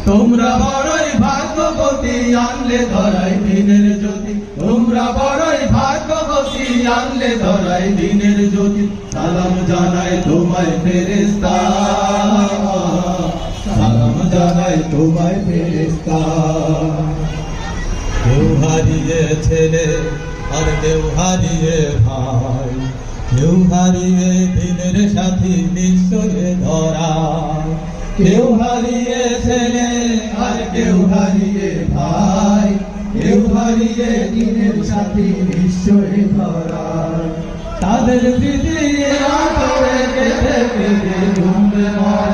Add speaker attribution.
Speaker 1: তোমরা বড়ই ভাগ্যবতী আনলে ধরাই দিনের জ্যোতি, তোমরা বড়ই ভাগ্যবতী আনলে ধরাই দিনের জ্যোতি। সালাম জানাই তোমায় ফেরেশতা, সালাম জানাই তোমায় ফেরেশতা। কেউ হারিয়ে ছেলে আর কেউ হারিয়ে ভাই, কেউ হারিয়ে দিনের সাথী নিশ্চয়ে ধরা। কেউ হারিয়ে ছেলে আর কেউ হারিয়ে ভাই, কেউ হারিয়ে দিনের সাথী নিশ্চয়ে ধরা। তাদের স্মৃতি আঁতরে কেঁদে কেঁদে ঘুমবে মন।